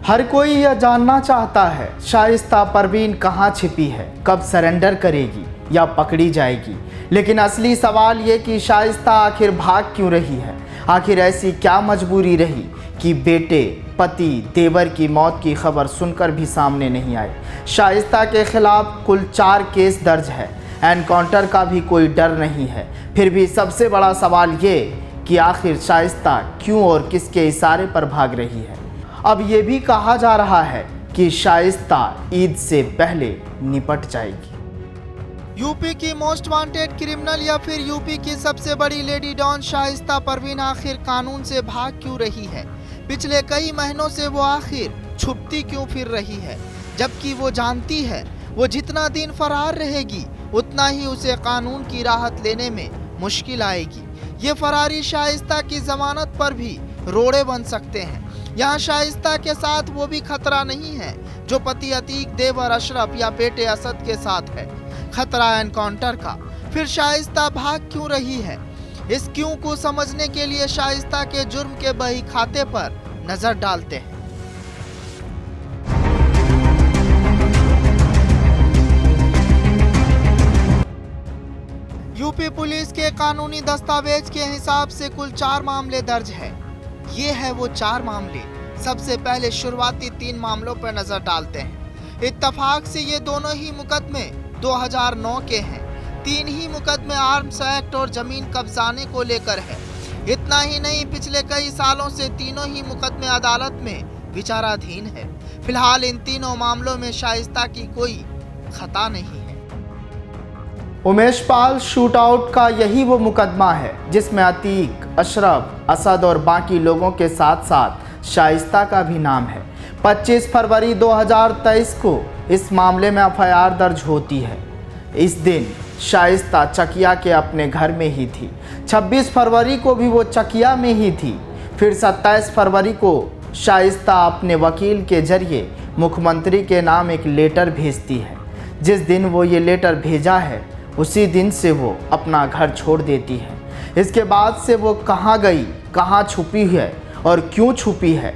हर कोई यह जानना चाहता है शाइस्ता परवीन कहाँ छिपी है, कब सरेंडर करेगी या पकड़ी जाएगी। लेकिन असली सवाल ये कि शाइस्ता आखिर भाग क्यों रही है। आखिर ऐसी क्या मजबूरी रही कि बेटे, पति, देवर की मौत की खबर सुनकर भी सामने नहीं आई। शाइस्ता के खिलाफ कुल 4 केस दर्ज है। एनकाउंटर का भी कोई डर नहीं है। फिर भी सबसे बड़ा सवाल ये कि आखिर शाइस्ता क्यों और किसके इशारे पर भाग रही है। अब ये भी कहा जा रहा है कि शाइस्ता ईद से पहले निपट जाएगी। यूपी की मोस्ट वांटेड क्रिमिनल या फिर यूपी की सबसे बड़ी लेडी डॉन शाइस्ता परवीन आखिर कानून से भाग क्यों रही है। पिछले कई महीनों से वो आखिर छुपती क्यों फिर रही है, जबकि वो जानती है वो जितना दिन फरार रहेगी उतना ही उसे कानून की राहत लेने में मुश्किल आएगी। ये फरारी शाइस्ता की जमानत पर भी रोड़े बन सकते हैं। यहाँ शाइस्ता के साथ वो भी खतरा नहीं है जो पति अतीक, देवर अशरफ या बेटे असद के साथ है। खतरा एनकाउंटर का। फिर शाइस्ता भाग क्यों रही है? इस क्यों को समझने के लिए शाइस्ता के जुर्म के बही खाते पर नजर डालते हैं। यूपी पुलिस के कानूनी दस्तावेज के हिसाब से कुल 4 मामले दर्ज है। ये है वो 4 मामले। सबसे पहले शुरुआती 3 मामलों पर नजर डालते हैं। इत्तफाक से ये दोनों ही मुकदमे 2009 के हैं। 3 ही मुकदमे आर्म्स एक्ट और जमीन कब्जाने को लेकर है। इतना ही नहीं, पिछले कई सालों से तीनों ही मुकदमे अदालत में विचाराधीन है। फिलहाल इन तीनों मामलों में शाइस्ता की कोई खता नहीं है। उमेश पाल शूटआउट का यही वो मुकदमा है जिसमें अतीक, अशरफ, असद और बाकी लोगों के साथ साथ शाइस्ता का भी नाम है। 25 फरवरी 2023 को इस मामले में एफआईआर दर्ज होती है। इस दिन शाइस्ता चकिया के अपने घर में ही थी। 26 फरवरी को भी वो चकिया में ही थी। फिर 27 फरवरी को शाइस्ता अपने वकील के जरिए मुख्यमंत्री के नाम एक लेटर भेजती है। जिस दिन वो ये लेटर भेजा है उसी दिन से वो अपना घर छोड़ देती है। इसके बाद से वो कहाँ गई, कहाँ छुपी है और क्यों छुपी है,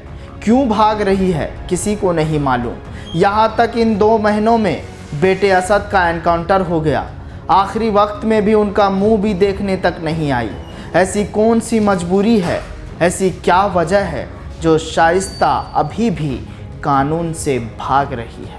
क्यों भाग रही है, किसी को नहीं मालूम। यहाँ तक इन 2 महीनों में बेटे असद का एनकाउंटर हो गया। आखिरी वक्त में भी उनका मुंह भी देखने तक नहीं आई। ऐसी कौन सी मजबूरी है, ऐसी क्या वजह है जो शाइस्ता अभी भी कानून से भाग रही है।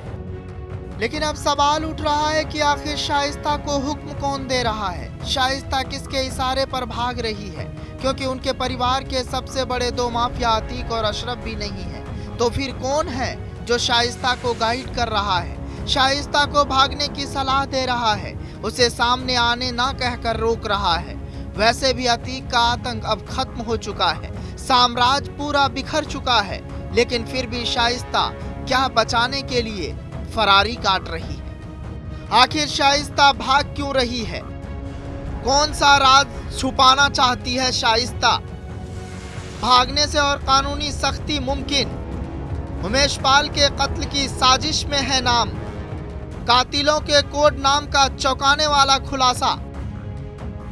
लेकिन अब सवाल उठ रहा है कि आखिर शाइस्ता को हुक्म कौन दे रहा है। शाइस्ता किसके इशारे पर भाग रही है, क्योंकि उनके परिवार के सबसे बड़े 2 माफिया अतीक और अशरफ भी नहीं है। तो फिर कौन है जो शाइस्ता को गाइड कर रहा है, शाइस्ता को भागने की सलाह दे रहा है, उसे सामने आने ना कहकर रोक रहा है। वैसे भी अतीक का आतंक अब खत्म हो चुका है, साम्राज्य पूरा बिखर चुका है। लेकिन फिर भी शाइस्ता क्या बचाने के लिए फरारी काट रही है। आखिर शाइस्ता भाग क्यों रही है? कौन सा राज छुपाना चाहती है शाइस्ता? भागने से और कानूनी सख्ती मुमकिन। उमेश पाल के कत्ल की साजिश में है नाम। कातिलों के कोड नाम का चौंकाने वाला खुलासा।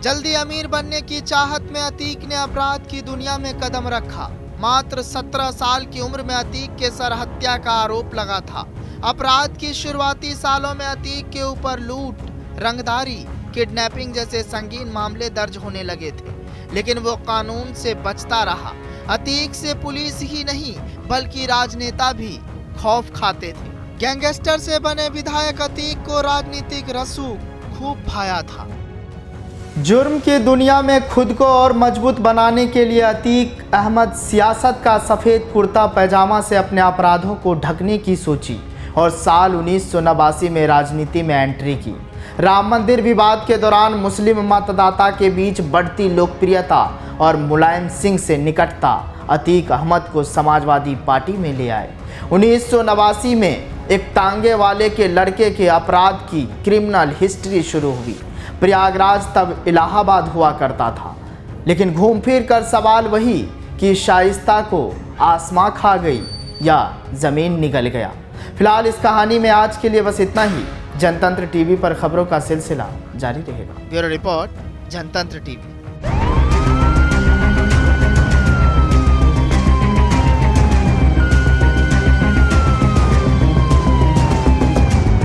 जल्दी अमीर बनने की चाहत में अतीक ने अपराध की दुनिया में कदम रखा। मात्र 17 साल की उम्र में अतीक के सर हत्या का आरोप लगा था। अपराध की शुरुआती सालों में अतीक के ऊपर लूट, रंगदारी, किडनैपिंग जैसे संगीन मामले दर्ज होने लगे थे, लेकिन वो कानून से बचता रहा। अतीक से पुलिस ही नहीं बल्कि राजनेता भी खौफ खाते थे। गैंगस्टर से बने विधायक अतीक को राजनीतिक रसूख खूब भाया था। जुर्म की दुनिया में खुद को और मजबूत बनाने के लिए अतीक अहमद सियासत का सफ़ेद कुर्ता पैजामा से अपने अपराधों को ढकने की सोची और साल 1989 में राजनीति में एंट्री की। राम मंदिर विवाद के दौरान मुस्लिम मतदाता के बीच बढ़ती लोकप्रियता और मुलायम सिंह से निकटता अतीक अहमद को समाजवादी पार्टी में ले आए। 1989 में एक टांगे वाले के लड़के के अपराध की क्रिमिनल हिस्ट्री शुरू हुई। प्रयागराज तब इलाहाबाद हुआ करता था। लेकिन घूम फिर कर सवाल वही कि शाइस्ता को आसमां खा गई या ज़मीन निगल गया। फिलहाल इस कहानी में आज के लिए बस इतना ही। जनतंत्र टीवी पर खबरों का सिलसिला जारी रहेगा। ब्यूरो रिपोर्ट, जनतंत्र टीवी।